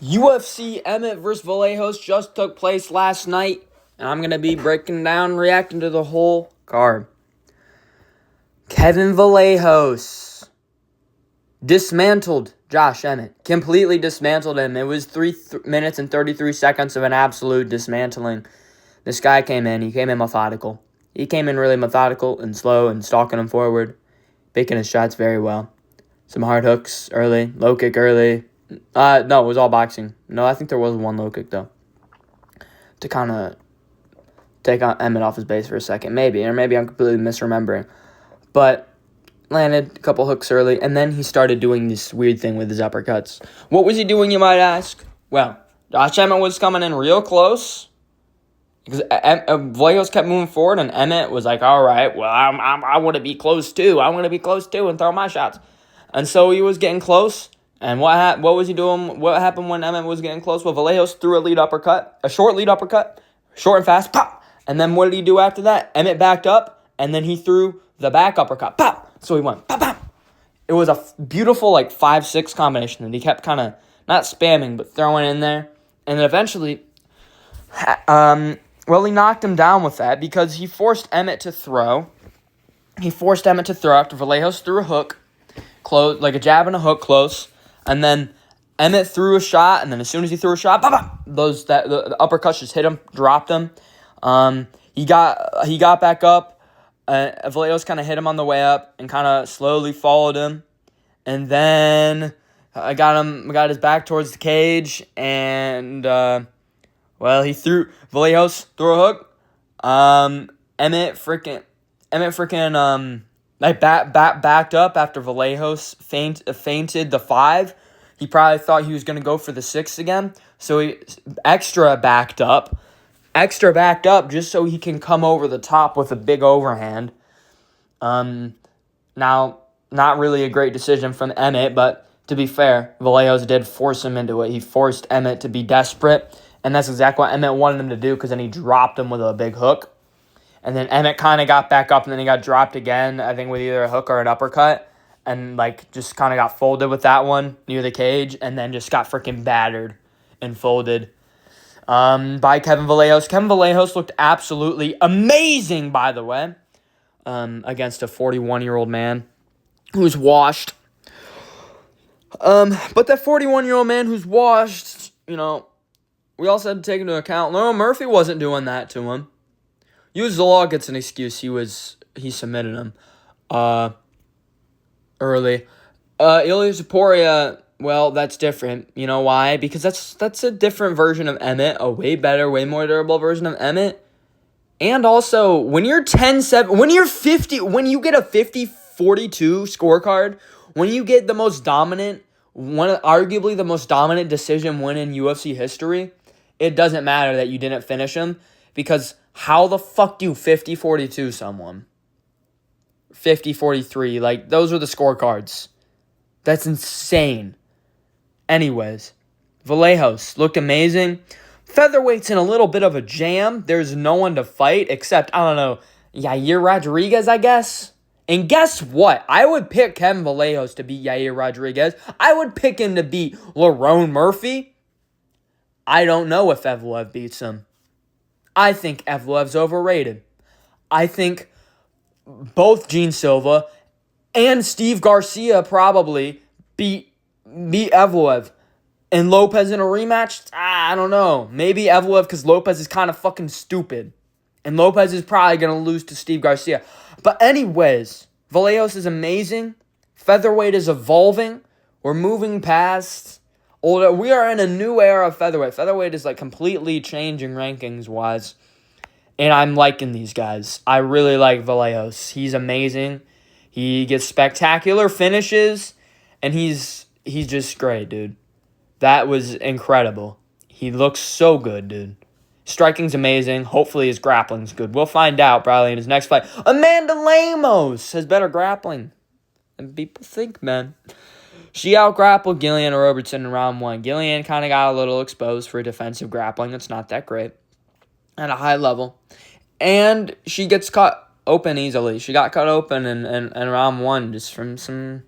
UFC Emmet versus Vallejos just took place last night, and I'm going to be breaking down, reacting to the whole card. Kevin Vallejos dismantled Josh Emmett. Completely dismantled him. It was 3 minutes and 33 seconds of an absolute dismantling. This guy came in. He came in methodical. He came in really methodical and slow and stalking him forward, picking his shots very well. Some hard hooks early, low kick early. No, it was all boxing. No, I think there was one low kick, though, to kind of take Emmett off his base for a second. Maybe, or maybe I'm completely misremembering. But landed a couple hooks early, and then he started doing this weird thing with his uppercuts. What was he doing, you might ask? Well, Josh Emmett was coming in real close, because Vallejos kept moving forward, and Emmett was like, all right, well, I want to be close, too. I want to be close, too, and throw my shots. And so he was getting close. And what was he doing? What happened when Emmet was getting close? Well, Vallejos threw a short lead uppercut, short and fast, pop. And then what did he do after that? Emmet backed up, and then he threw the back uppercut, pop. So he went, pop, pop. It was a beautiful, 5-6 combination that he kept kind of, not spamming, but throwing in there. And then eventually, he knocked him down with that because he forced Emmet to throw. He forced Emmet to throw after Vallejos threw a hook, close, like a jab and a hook close. And then Emmet threw a shot, and then as soon as he threw a shot, the uppercuts just hit him, dropped him. He got back up. Vallejos kind of hit him on the way up and kind of slowly followed him. And then I got his back towards the cage, and Vallejos threw a hook. Emmet backed up after Vallejos feinted the 5. He probably thought he was going to go for the 6 again. So he extra backed up just so he can come over the top with a big overhand. Now, not really a great decision from Emmet, but to be fair, Vallejos did force him into it. He forced Emmet to be desperate, and that's exactly what Emmet wanted him to do because then he dropped him with a big hook. And then Emmet kind of got back up, and then he got dropped again, I think with either a hook or an uppercut, and just kind of got folded with that one near the cage, and then just got freaking battered and folded by Kevin Vallejos. Kevin Vallejos looked absolutely amazing, by the way, against a 41-year-old man who's washed. But that 41-year-old man who's washed, we also had to take into account Lerone Murphy wasn't doing that to him. Law gets an excuse. He submitted him early. Ilya Zaporia, well, that's different. You know why? Because that's a different version of Emmet, a way better, way more durable version of Emmet. And also, when you're 10-7, when you get a 50-42 scorecard, when you get the most dominant, arguably the most dominant decision win in UFC history, it doesn't matter that you didn't finish him, because how the fuck do you 50-42 someone? 50-43, those are the scorecards. That's insane. Anyways, Vallejos looked amazing. Featherweight's in a little bit of a jam. There's no one to fight except, I don't know, Yair Rodriguez, I guess. And guess what? I would pick Kevin Vallejos to beat Yair Rodriguez. I would pick him to beat Lerone Murphy. I don't know if Evloev beats him. I think Evloev's overrated. I think both Gene Silva and Steve Garcia probably beat Evloev. And Lopez in a rematch? I don't know. Maybe Evloev, because Lopez is kind of fucking stupid. And Lopez is probably going to lose to Steve Garcia. But anyways, Vallejos is amazing. Featherweight is evolving. We're moving past older. We are in a new era of featherweight. Featherweight is completely changing rankings-wise. And I'm liking these guys. I really like Vallejos. He's amazing. He gets spectacular finishes. And he's just great, dude. That was incredible. He looks so good, dude. Striking's amazing. Hopefully his grappling's good. We'll find out probably in his next fight. Amanda Lemos has better grappling than people think, man. She out-grappled Gillian Robertson in round 1. Gillian kind of got a little exposed for defensive grappling. It's not that great at a high level. And she gets cut open easily. She got cut open in round 1 just from some,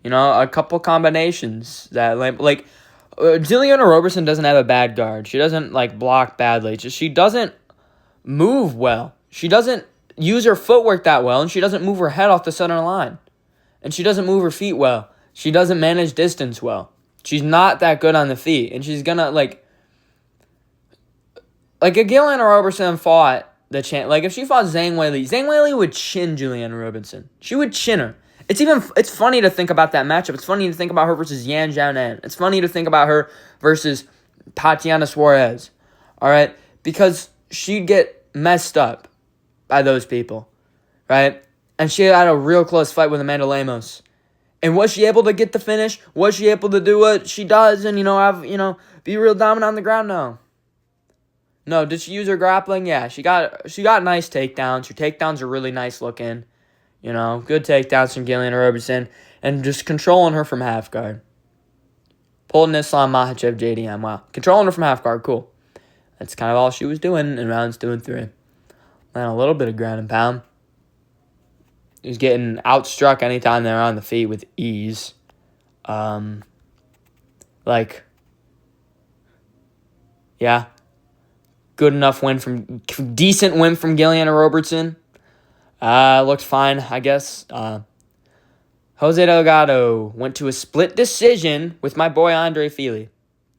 a couple combinations that, Juliana Robertson doesn't have a bad guard. She doesn't, like, block badly. Just she doesn't move well. She doesn't use her footwork that well, and she doesn't move her head off the center line. And she doesn't move her feet well. She doesn't manage distance well. She's not that good on the feet. And she's gonna, like if Juliana Robertson fought if she fought Zhang Weili would chin Juliana Robertson. She would chin her. It's funny to think about that matchup. It's funny to think about her versus Yan Zhao. It's funny to think about her versus Tatiana Suarez. All right? Because she'd get messed up by those people. Right? And she had a real close fight with Amanda Lemos. And was she able to get the finish? Was she able to do what she does and, be real dominant on the ground? No. No, did she use her grappling? Yeah, she got nice takedowns. Her takedowns are really nice looking. Good takedowns from Gillian Robertson. And just controlling her from half guard. Pulled an Islam Makhachev JDM. Wow. Controlling her from half guard. Cool. That's kind of all she was doing in rounds 2 and 3. And a little bit of ground and pound. He was getting outstruck anytime they were on the feet with ease. Yeah. Good enough decent win from Gillian Robertson. Looked fine, I guess. Jose Delgado went to a split decision with my boy Andre Fili.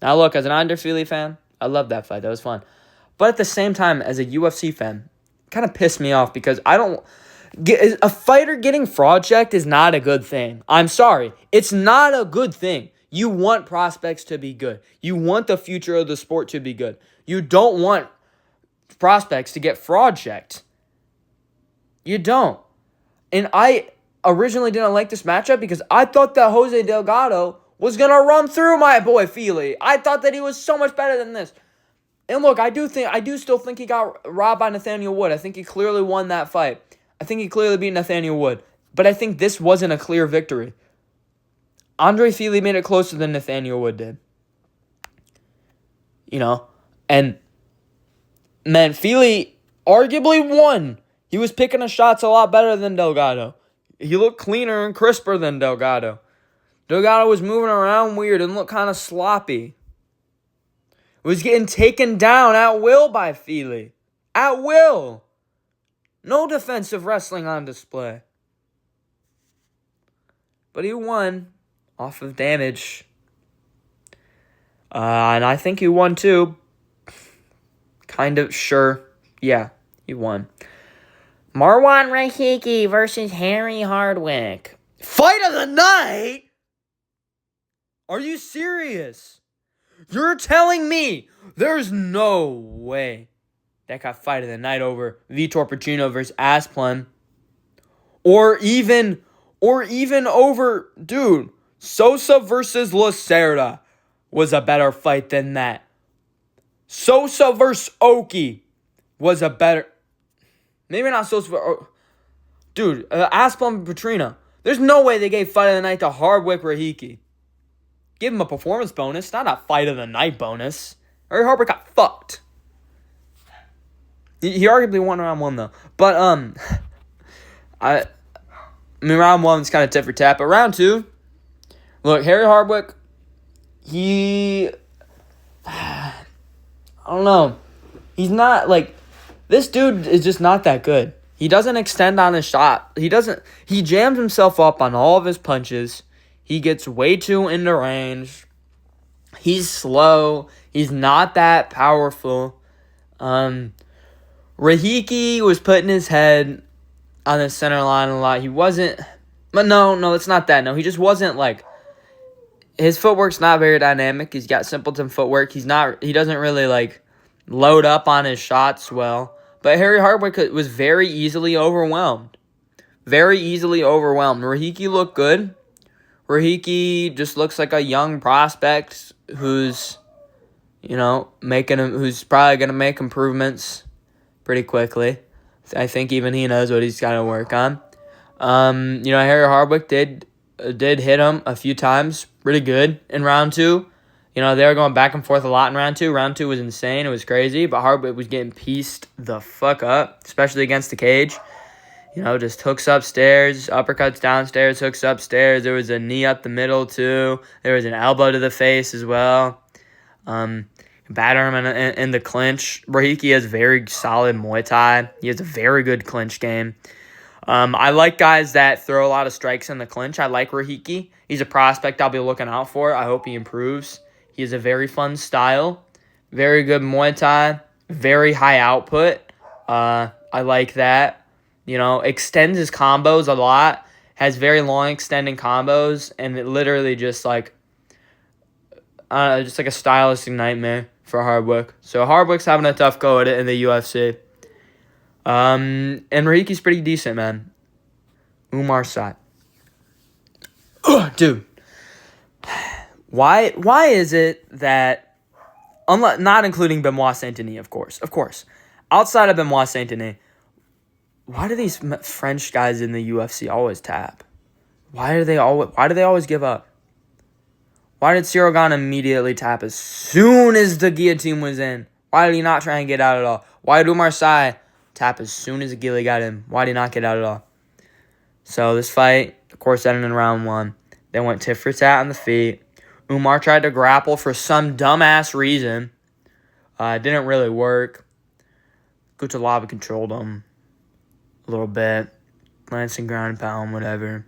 Now look, as an Andre Fili fan, I love that fight. That was fun. But at the same time, as a UFC fan, it kind of pissed me off because a fighter getting fraud checked is not a good thing. I'm sorry. It's not a good thing. You want prospects to be good. You want the future of the sport to be good. You don't want prospects to get fraud checked. You don't. And I originally didn't like this matchup because I thought that Jose Delgado was going to run through my boy Fili. I thought that he was so much better than this. And look, I do still think he got robbed by Nathaniel Wood. I think he clearly won that fight. I think he clearly beat Nathaniel Wood. But I think this wasn't a clear victory. Andre Fili made it closer than Nathaniel Wood did. And, man, Fili arguably won. He was picking his shots a lot better than Delgado. He looked cleaner and crisper than Delgado. Delgado was moving around weird and looked kind of sloppy. Was getting taken down at will by Fili. At will. No defensive wrestling on display. But he won off of damage. And I think he won too. Kind of sure. Yeah, he won. Marwan Rahiki versus Harry Hardwick. Fight of the night? Are you serious? You're telling me there's no way that got fight of the night over Vitor Pacino versus Asplund. Or even over, dude, Sosa versus Lacerda was a better fight than that. Sosa versus Oki was a better... Maybe not Sosa... Dude, Asplund Petrino. There's no way they gave fight of the night to Hardwick Rahiki. Give him a performance bonus, not a fight of the night bonus. Harry Hardwick got fucked. He arguably won round 1, though. But, I mean, round 1 is kind of tit for tat. But round 2, look, Harry Hardwick, I don't know. He's not, this dude is just not that good. He doesn't extend on his shot. He jams himself up on all of his punches. He gets way too into range. He's slow. He's not that powerful. Rahiki was putting his head on the center line a lot. He wasn't... But no, it's not that. No, he just wasn't, his footwork's not very dynamic. He's got simpleton footwork. He doesn't really, load up on his shots well. But Harry Hardwick was very easily overwhelmed. Very easily overwhelmed. Rahiki looked good. Rahiki just looks like a young prospect who's, who's probably going to make improvements pretty quickly. I think even he knows what he's got to work on. Harry Hardwick did hit him a few times pretty good in round 2. They were going back and forth a lot in round 2. Round 2 was insane. It was crazy, but Hardwick was getting pieced the fuck up, especially against the cage. Just hooks upstairs, uppercuts downstairs, hooks upstairs. There was a knee up the middle, too. There was an elbow to the face as well. Batter him in the clinch. Rahiki has very solid Muay Thai. He has a very good clinch game. I like guys that throw a lot of strikes in the clinch. I like Rahiki. He's a prospect I'll be looking out for. I hope he improves. He has a very fun style. Very good Muay Thai. Very high output. I like that. Extends his combos a lot. Has very long extending combos. And it literally just like a stylistic nightmare for Hardwick. So Hardwick's having a tough go at it in the UFC. And Rahiki's pretty decent, man. Umar Saad. Dude. Why is it that, not including Benoit Saint-Denis, of course, outside of Benoit Saint-Denis, why do these French guys in the UFC always tap? Why do they always give up? Why did Cyril Gane immediately tap as soon as the guillotine was in? Why did he not try and get out at all? Why did Umar Saad tap as soon as the guillotine got in? Why did he not get out at all? So this fight, of course, ended in round 1. They went tit for tat on the feet. Umar tried to grapple for some dumbass reason. It didn't really work. Kutalaba controlled him a little bit. Lancing ground and pound, whatever.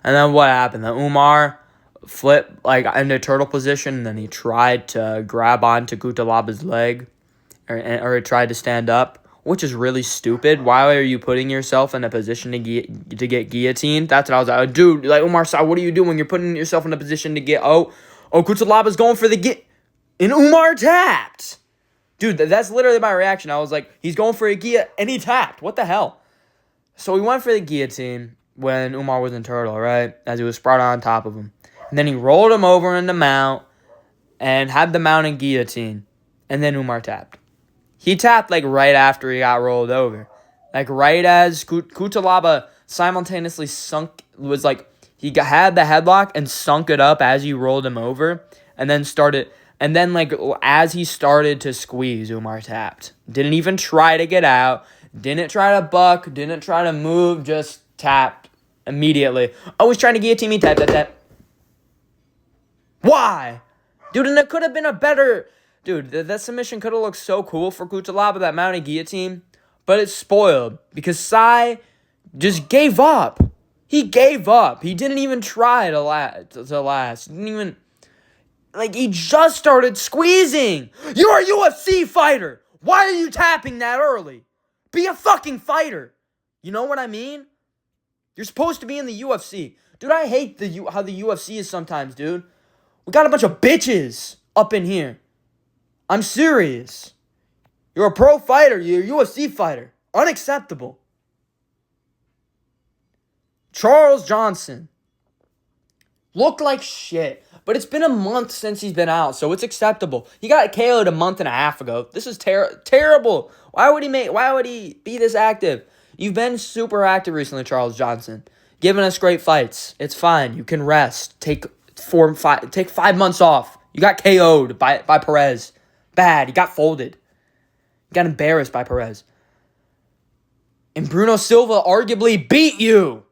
And then what happened? Then Umar flipped into turtle position, and then he tried to grab onto Kutalaba's leg, or he tried to stand up, which is really stupid. Why are you putting yourself in a position to get guillotined? That's what I was like, dude, Umar Saad, what are you doing? You're putting yourself in a position to get, Kutalaba's going for the and Umar tapped. Dude, that's literally my reaction. I was like, he's going for a guillotine, and he tapped. What the hell? So he went for the guillotine when Umar was in turtle, right? As he was spread on top of him. And then he rolled him over in the mount and had the mount and guillotine. And then Umar tapped. He tapped right after he got rolled over. Right as Kutalaba simultaneously sunk, had the headlock and sunk it up as he rolled him over. And then as he started to squeeze, Umar tapped. Didn't even try to get out. Didn't try to buck. Didn't try to move. Just tapped immediately. He's trying to guillotine me. Tap, tap, tap. Why? Dude, and it could have been a better... Dude, that submission could have looked so cool for Kutalaba, that mounted guillotine. But it's spoiled because Sai just gave up. He gave up. He didn't even try to last. He didn't even... he just started squeezing. You're a UFC fighter. Why are you tapping that early? Be a fucking fighter. You know what I mean? You're supposed to be in the UFC. Dude, I hate how the UFC is sometimes, dude. We got a bunch of bitches up in here. I'm serious. You're a pro fighter. You're a UFC fighter. Unacceptable. Charles Johnson looked like shit, but it's been a month since he's been out, so it's acceptable. He got KO'd a month and a half ago. This is terrible. Why would he be this active? You've been super active recently, Charles Johnson. Giving us great fights. It's fine. You can rest. Take 5 months off. You got KO'd by Perez. Bad. He got folded. He got embarrassed by Perez. And Bruno Silva arguably beat you.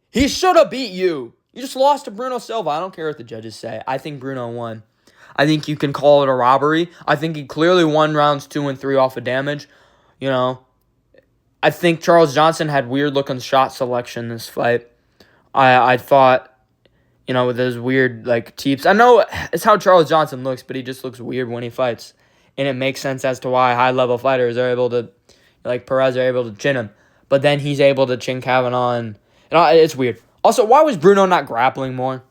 He should have beat you. You just lost to Bruno Silva. I don't care what the judges say. I think Bruno won. I think you can call it a robbery. I think he clearly won rounds 2 and 3 off of damage. I think Charles Johnson had weird-looking shot selection this fight. I thought, with those weird, teeps. I know it's how Charles Johnson looks, but he just looks weird when he fights. And it makes sense as to why high-level fighters are able to, Perez are able to chin him. But then he's able to chin Kavanaugh, and it's weird. Also, why was Bruno not grappling more?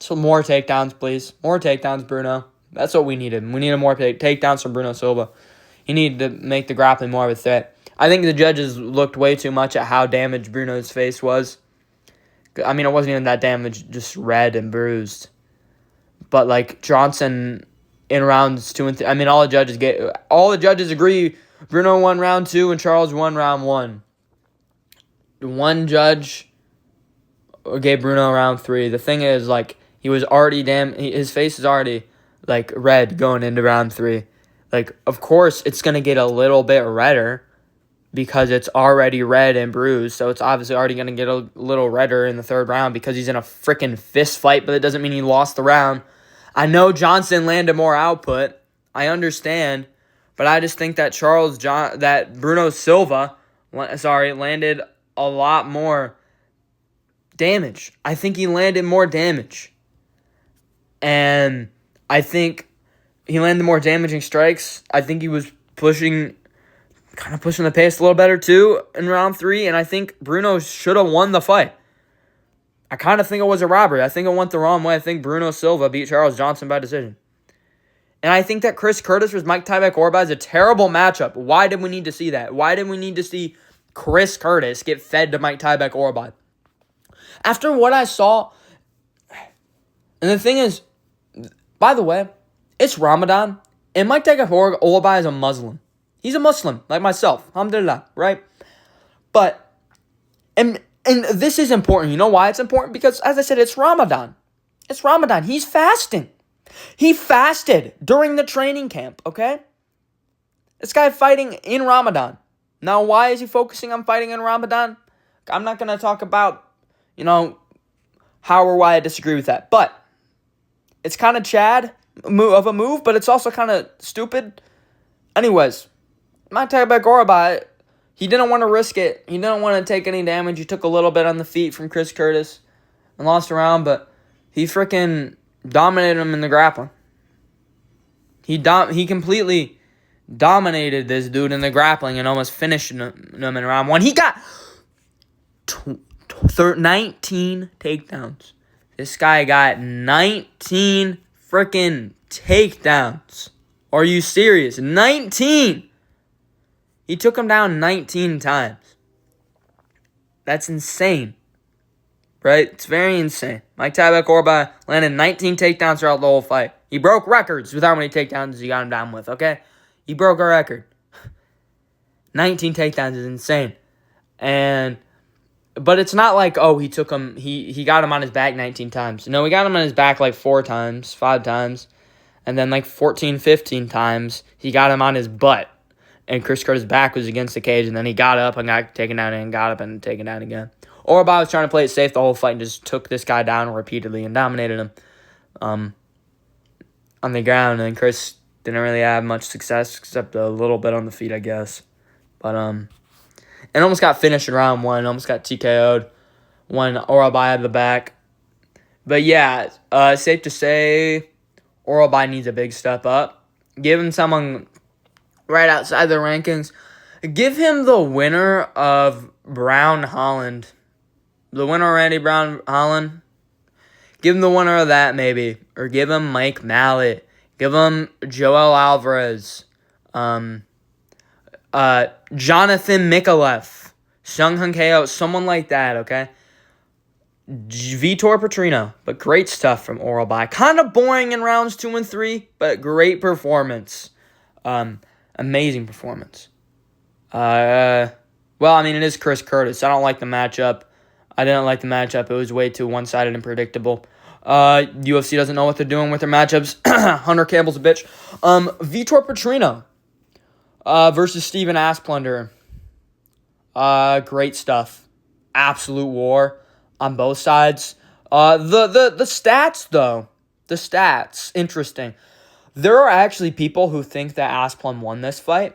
So more takedowns, please. More takedowns, Bruno. That's what we needed. We needed more takedowns from Bruno Silva. He needed to make the grappling more of a threat. I think the judges looked way too much at how damaged Bruno's face was. I mean, it wasn't even that damaged, just red and bruised. But, Johnson in rounds 2 and 3, I mean, all the judges agree Bruno won round 2 and Charles won round 1. One judge gave Bruno round 3. The thing is, he was already his face is already, red going into round 3. Of course, it's going to get a little bit redder because it's already red and bruised. So it's obviously already going to get a little redder in the third round because he's in a freaking fist fight, but it doesn't mean he lost the round. I know Johnson landed more output. I understand. But I just think that Bruno Silva, landed a lot more damage. I think he landed more damage. And I think he landed more damaging strikes. I think he was pushing the pace a little better too in round 3. And I think Bruno should have won the fight. I kind of think it was a robbery. I think it went the wrong way. I think Bruno Silva beat Charles Johnson by decision. And I think that Chris Curtis versus Mike Tyvek Orbach is a terrible matchup. Why did we need to see that? Why did we need to see Chris Curtis get fed to Mike Tyvek Orbach? After what I saw, and the thing is, by the way, it's Ramadan, and Mike Tyvek Orbach is a Muslim. He's a Muslim, like myself. Alhamdulillah, right? But, and this is important. You know why it's important? Because, as I said, it's Ramadan. It's Ramadan. He's fasting. He fasted during the training camp, okay? This guy fighting in Ramadan. Now, why is he focusing on fighting in Ramadan? I'm not going to talk about, how or why I disagree with that. But it's kind of Chad of a move, but it's also kind of stupid. Anyways, Mike Tyvek Orbach, he didn't want to risk it. He didn't want to take any damage. He took a little bit on the feet from Chris Curtis and lost a round, but he freaking dominated him in the grappling. He completely dominated this dude in the grappling and almost finished him in round 1. He got 19 takedowns. This guy got 19 freaking takedowns. Are you serious? 19! He took him down 19 times. That's insane. Right? It's very insane. Mike Tyvek Orbach landed 19 takedowns throughout the whole fight. He broke records with how many takedowns he got him down with, okay? He broke a record. 19 takedowns is insane. But it's not like, he took him, he got him on his back 19 times. No, he got him on his back like 4 times, 5 times. And then like 14, 15 times, he got him on his butt. And Chris Curtis' back was against the cage, and then he got up and got taken down and got up and taken down again. Orbach was trying to play it safe the whole fight and just took this guy down repeatedly and dominated him on the ground. And Chris didn't really have much success except a little bit on the feet, I guess. But and almost got finished in round 1. Almost got TKO'd when Orbach had the back. But yeah, safe to say Orbach needs a big step up. Give him someone right outside the rankings. Give him the winner of Brown Holland. The winner of Randy Brown Holland. Give him the winner of that, maybe. Or give him Mike Mallet. Give him Joel Alvarez. Jonathan Mikalev. Sung Hung Keo. Someone like that, okay? Vitor Petrino. But great stuff from Orbach. Kind of boring in rounds 2 and 3. But great performance. Amazing performance. It is Chris Curtis. I don't like the matchup. I didn't like the matchup. It was way too one-sided and predictable. UFC doesn't know what they're doing with their matchups. Hunter Campbell's a bitch. Vitor Petrino versus Steven Asplunder. Great stuff. Absolute war on both sides. The stats, though. The stats. Interesting. There are actually people who think that Asplund won this fight.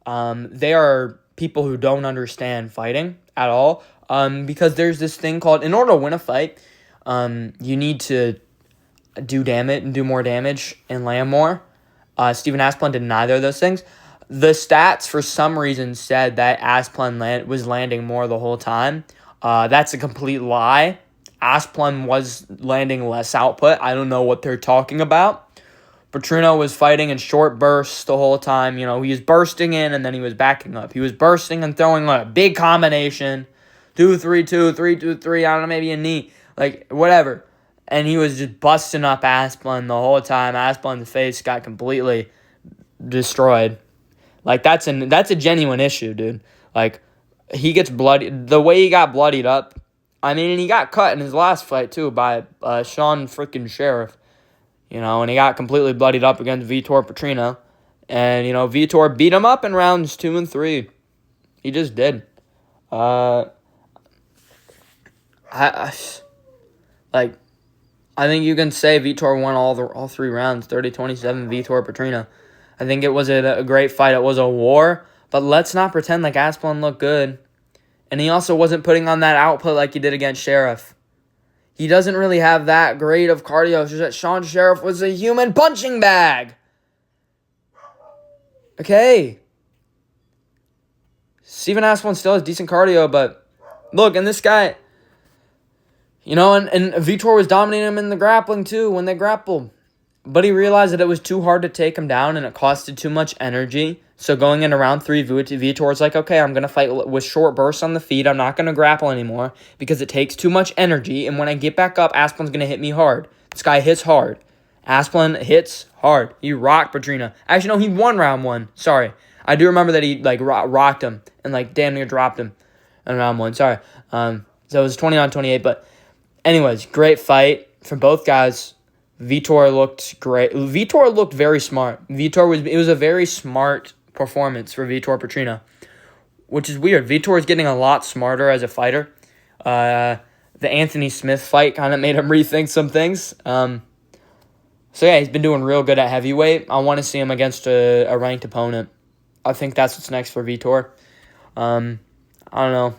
They are people who don't understand fighting at all. Because there's this thing called, in order to win a fight, you need to do more damage and land more. Steven Asplund did neither of those things. The stats, for some reason, said that Asplund was landing more the whole time. That's a complete lie. Asplund was landing less output. I don't know what they're talking about. Petrino was fighting in short bursts the whole time. He was bursting in and then he was backing up. He was bursting and throwing a big combination. 2-3-2, 3-2-3, I don't know, maybe a knee. Whatever. And he was just busting up Asplund the whole time. Asplund's face got completely destroyed. That's a genuine issue, dude. He gets bloodied. The way he got bloodied up, and he got cut in his last fight, too, by Sean freaking Sheriff. And he got completely bloodied up against Vitor Petrino. And, Vitor beat him up in rounds 2 and 3. He just did. I think you can say Vitor won all 3 rounds, 30-27, Vitor Petrina. I think it was a great fight. It was a war, but let's not pretend like Asplund looked good. And he also wasn't putting on that output like he did against Sheriff. He doesn't really have that great of cardio. It's just that Sean Sheriff was a human punching bag. Okay. Steven Asplund still has decent cardio, but look, and this guy, and Vitor was dominating him in the grappling too when they grappled. But he realized that it was too hard to take him down and it costed too much energy. So going into round 3, Vitor's like, okay, I'm going to fight with short bursts on the feet. I'm not going to grapple anymore because it takes too much energy. And when I get back up, Asplund's going to hit me hard. This guy hits hard. Asplund hits hard. He rocked Petrina. Actually, no, he won round 1. Sorry. I do remember that he rocked him and damn near dropped him in round 1. Sorry. So it was 29-28. But anyways, great fight from both guys. Vitor looked great. Vitor looked very smart. It was a very smart performance for Vitor Petrina, which is weird. Vitor is getting a lot smarter as a fighter. The Anthony Smith fight kind of made him rethink some things. So yeah, he's been doing real good at heavyweight. I want to see him against a ranked opponent. I think that's what's next for Vitor. I don't know.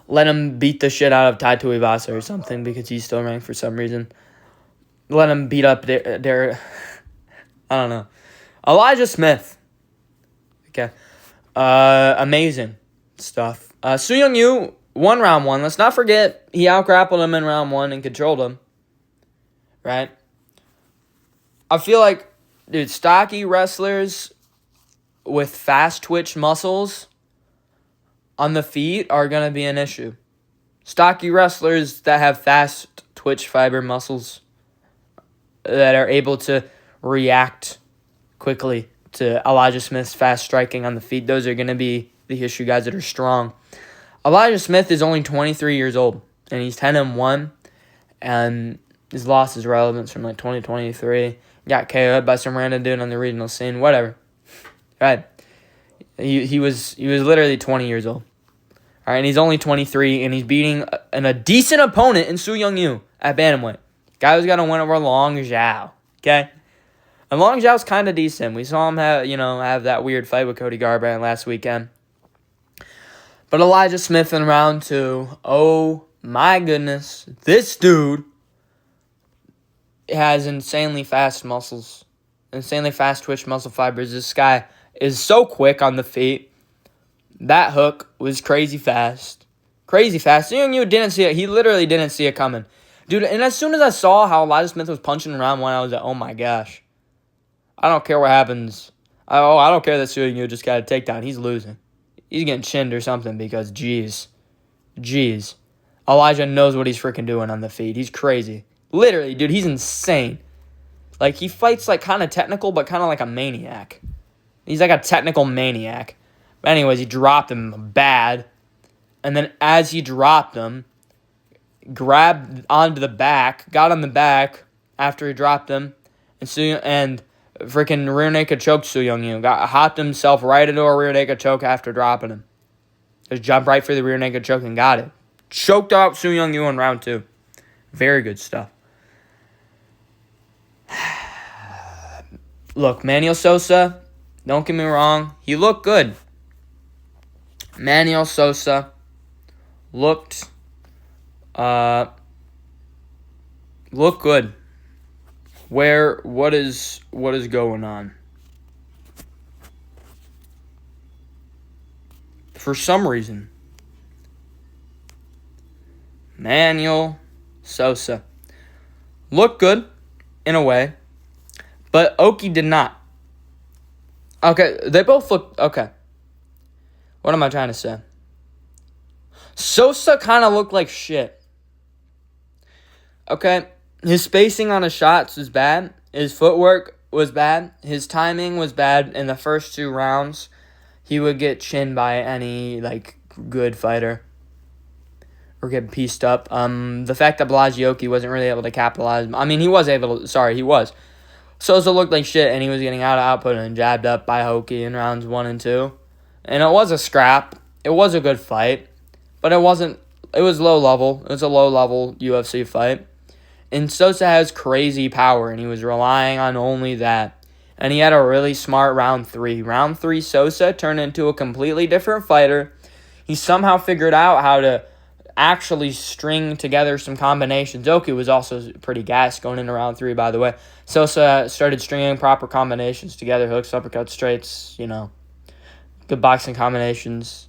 Let him beat the shit out of Tai Tuivasa or something because he's still ranked for some reason. Let him beat up their I don't know. Elijah Smith. Okay. Amazing stuff. Su Young Yu won round 1. Let's not forget he out-grappled him in round 1 and controlled him. Right? I feel like, dude, stocky wrestlers with fast twitch muscles on the feet are going to be an issue. Stocky wrestlers that have fast twitch fiber muscles that are able to react quickly to Elijah Smith's fast striking on the feet. Those are going to be the issue guys that are strong. Elijah Smith is only 23 years old, and he's 10-1, and his loss is relevance from 2023. Got KO'd by some random dude on the regional scene. Whatever. Right. He was literally 20 years old. All right, and he's only 23, and he's beating a decent opponent in Su Young Yu at bantamweight. Guy who's got to win over Long Zhao. Okay? And Long Zhao's kind of decent. We saw him have that weird fight with Cody Garbrandt last weekend. But Elijah Smith in round 2, oh my goodness. This dude has insanely fast muscles. Insanely fast twitch muscle fibers. This guy is so quick on the feet. That hook was crazy fast. Crazy fast. Su Young Yu didn't see it. He literally didn't see it coming. Dude, and as soon as I saw how Elijah Smith was punching in round 1, I was like, oh my gosh. I don't care what happens. I don't care that Su Young Yu just got a takedown. He's losing. He's getting chinned or something because, jeez. Elijah knows what he's freaking doing on the feet. He's crazy. Literally, dude, he's insane. He fights kind of technical, but kind of like a maniac. He's like a technical maniac. But anyways, he dropped him bad. And then as he dropped him, grabbed onto the back, got on the back after he dropped him, and freaking rear naked choked Su Young Yu. Hopped himself right into a rear naked choke after dropping him. Just jumped right for the rear naked choke and got it. Choked out Su Young Yu in round 2. Very good stuff. Look, Manuel Sosa, don't get me wrong, he looked good. Manuel Sosa looked good. What is going on? For some reason, Manuel Sosa looked good in a way, but Oki did not. Okay, they both look okay. What am I trying to say? Sosa kind of looked like shit. Okay, his spacing on his shots was bad. His footwork was bad. His timing was bad in the first 2 rounds. He would get chinned by any good fighter or get pieced up. The fact that Blagioki wasn't really able to capitalize. I mean, he was able to. Sorry, he was. Sosa looked like shit, and he was getting out of output and jabbed up by Hoki in rounds 1 and 2. And it was a scrap. It was a good fight. But it wasn't. It was low level. It was a low level UFC fight. And Sosa has crazy power, and he was relying on only that. And he had a really smart round 3. Round 3, Sosa turned into a completely different fighter. He somehow figured out how to actually string together some combinations. Oki was also pretty gassed going into round 3, by the way. Sosa started stringing proper combinations together, hooks, uppercuts, straights, good boxing combinations,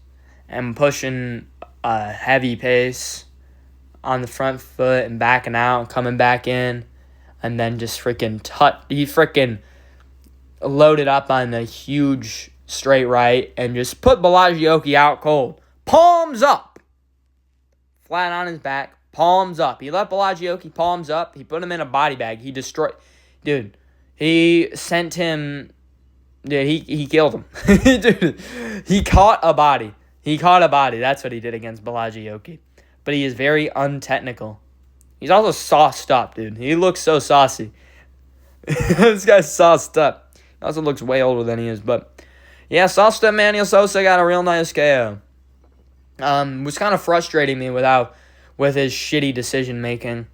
and pushing a heavy pace on the front foot and backing out and coming back in, and then just he freaking loaded up on a huge straight right and just put Balaji out cold. Palms up. Flat on his back. Palms up. He let Balaji palms up. He put him in a body bag. He destroyed. Dude, he sent him. Dude, he killed him. Dude, he caught a body. That's what he did against Balaji. But he is very untechnical. He's also sauced up, dude. He looks so saucy. This guy's sauced up. He also looks way older than he is. But, yeah, sauced up Manuel Sosa got a real nice KO. Was kind of frustrating me with his shitty decision-making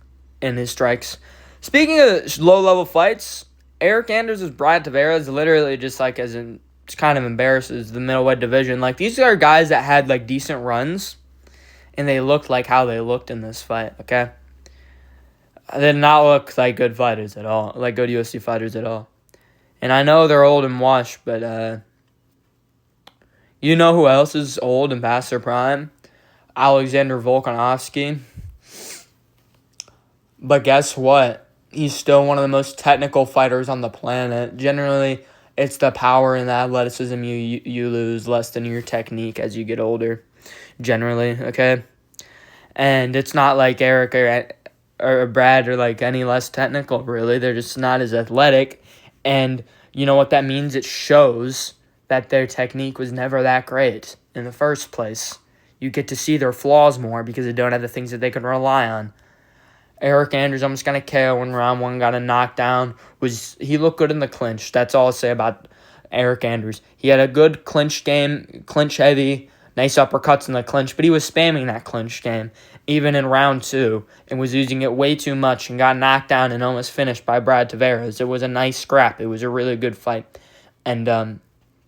in his strikes. Speaking of low-level fights, Eric Anders' Brad Tavares literally just it's kind of embarrasses the middleweight division. Like, these are guys that had, decent runs, and they looked like how they looked in this fight, okay? They did not look like good fighters at all, like good UFC fighters at all. And I know they're old and washed, but you know who else is old and past their prime? Alexander Volkanovski. But guess what? He's still one of the most technical fighters on the planet. Generally, it's the power and the athleticism you lose less than your technique as you get older. Generally, okay? And it's not like Eric or Brad are any less technical, really. They're just not as athletic. And you know what that means? It shows that their technique was never that great in the first place. You get to see their flaws more because they don't have the things that they can rely on. Eric Anders almost got a KO in round 1, got a knockdown. He looked good in the clinch. That's all I'll say about Eric Anders. He had a good clinch game, clinch heavy, nice uppercuts in the clinch, but he was spamming that clinch game even in round 2 and was using it way too much and got knocked down and almost finished by Brad Tavares. It was a nice scrap. It was a really good fight. And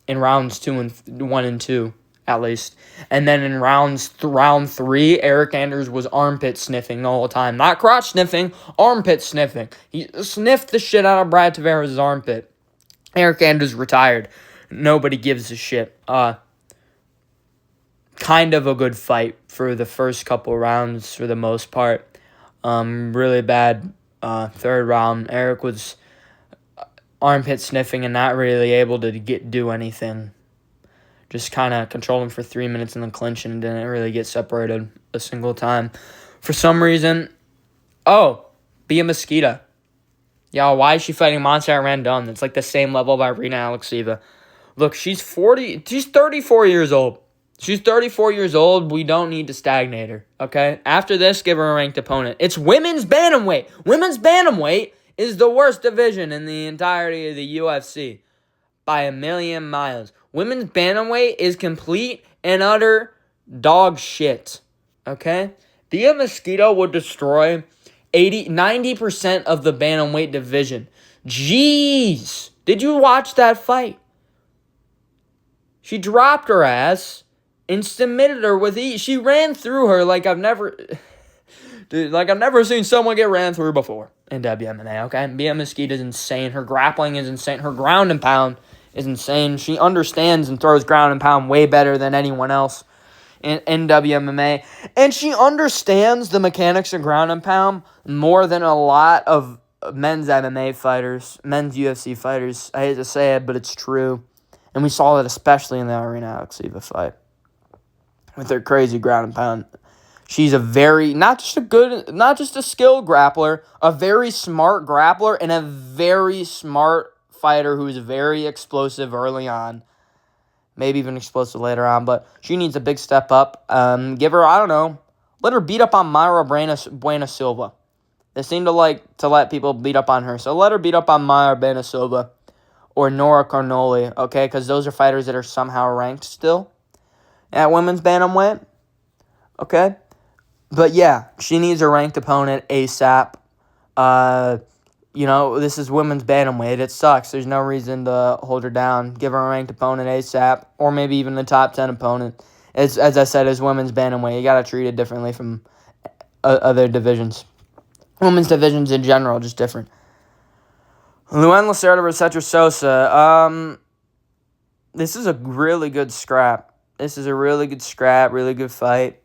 in rounds 1 and 2, at least. And then in round 3, Eric Anders was armpit sniffing the whole time. Not crotch sniffing, armpit sniffing. He sniffed the shit out of Brad Tavares' armpit. Eric Anders retired. Nobody gives a shit. Kind of a good fight for the first couple rounds for the most part. Really bad third round. Eric was armpit sniffing and not really able to do anything. Just kind of controlled him for 3 minutes in the clinch and didn't really get separated a single time. For some reason, Bia Mosquito. Y'all, why is she fighting Montserrat Randon? It's the same level of Irina Alekseeva. Look, she's 34 years old. She's 34 years old. We don't need to stagnate her, okay? After this, give her a ranked opponent. It's women's bantamweight. Women's bantamweight is the worst division in the entirety of the UFC by a million miles. Women's bantamweight is complete and utter dog shit, okay? Bia Mosquito would destroy 90% of the bantamweight division. Jeez. Did you watch that fight? She dropped her ass and submitted her with ease. She ran through her like I've never seen someone get ran through before in WMNA, okay? Bia Mosquito is insane. Her grappling is insane. Her ground and pound is insane. She understands and throws ground and pound way better than anyone else in WMMA. And she understands the mechanics of ground and pound more than a lot of men's MMA fighters, men's UFC fighters. I hate to say it, but it's true. And we saw it especially in the Irina Alekseeva fight with her crazy ground and pound. She's a very, not just a skilled grappler, a very smart grappler and a very smart fighter who's very explosive early on. Maybe even explosive later on, but she needs a big step up. Give her, let her beat up on Mayra Buena Silva. They seem to like to let people beat up on her, so let her beat up on Mayra Buena Silva. or Nora Carnoli, okay? Because those are fighters that are somehow ranked still at women's bantamweight, okay? But yeah, she needs a ranked opponent ASAP. This is women's bantamweight. It sucks. There's no reason to hold her down. Give her a ranked opponent ASAP, or maybe even the top 10 opponent. As I said, as women's bantamweight, you got to treat it differently from other divisions. Women's divisions in general, just different. Luen Lacerda versus Hector Sosa. This is a really good scrap. Really good fight.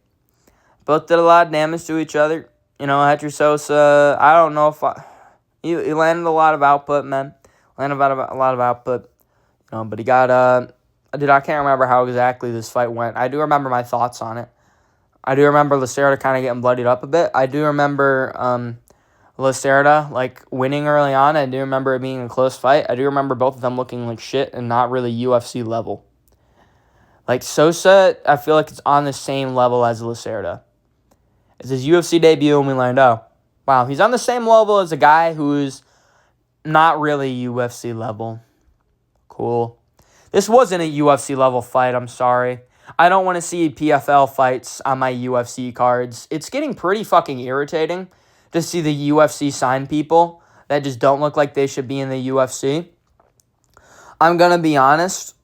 Both did a lot of damage to each other. Hector Sosa, I don't know if he landed a lot of output, man. Landed a lot of output. But he got, I can't remember how exactly this fight went. I do remember my thoughts on it. I do remember Lacerda kind of getting bloodied up a bit. I do remember Lacerda, winning early on. I do remember it being a close fight. I do remember both of them looking like shit and not really UFC level. Sosa, I feel like it's on the same level as Lacerda. It's his UFC debut, and we learned, wow, he's on the same level as a guy who's not really UFC level. Cool. This wasn't a UFC level fight, I'm sorry. I don't want to see PFL fights on my UFC cards. It's getting pretty fucking irritating to see the UFC sign people that just don't look like they should be in the UFC. I'm going to be honest.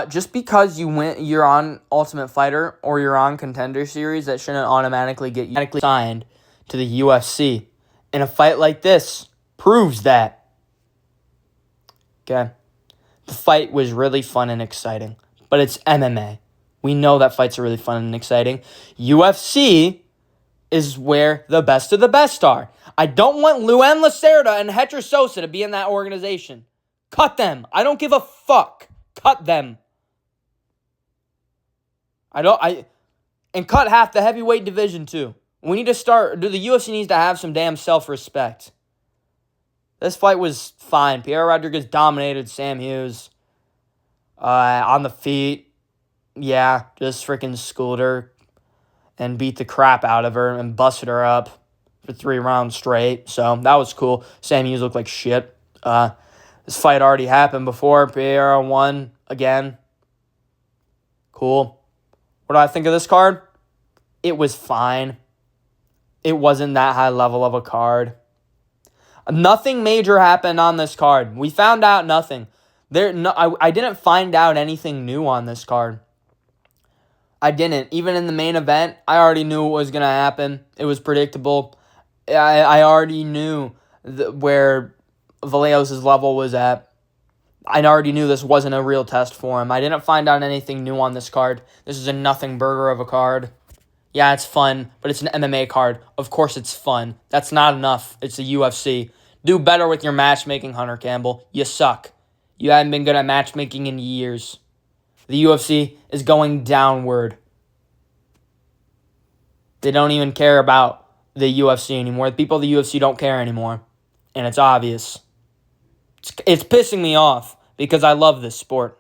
Just because you're on Ultimate Fighter or you're on Contender Series, that shouldn't automatically get you signed to the UFC. And a fight like this proves that. Okay. The fight was really fun and exciting, but it's MMA. We know that fights are really fun and exciting. UFC is where the best of the best are. I don't want Luen Lacerda and Hector Sosa to be in that organization. Cut them. I don't give a fuck. Cut them. And cut half the heavyweight division too. We need to the UFC needs to have some damn self-respect. This fight was fine. Pierre Rodriguez dominated Sam Hughes. On the feet. Yeah, just freaking schooled her and beat the crap out of her and busted her up for 3 rounds straight. So that was cool. Sam Hughes looked like shit. This fight already happened before. Pierre won again. Cool. What do I think of this card? It was fine. It wasn't that high level of a card. Nothing major happened on this card. We found out nothing. I didn't find out anything new on this card. I didn't. Even in the main event, I already knew what was going to happen. It was predictable. I already knew where Vallejos' level was at. I already knew this wasn't a real test for him. I didn't find out anything new on this card. This is a nothing burger of a card. Yeah, it's fun, but it's an MMA card. Of course it's fun. That's not enough. It's the UFC. Do better with your matchmaking, Hunter Campbell. You suck. You haven't been good at matchmaking in years. The UFC is going downward. They don't even care about the UFC anymore. The people of the UFC don't care anymore. And it's obvious. It's pissing me off because I love this sport.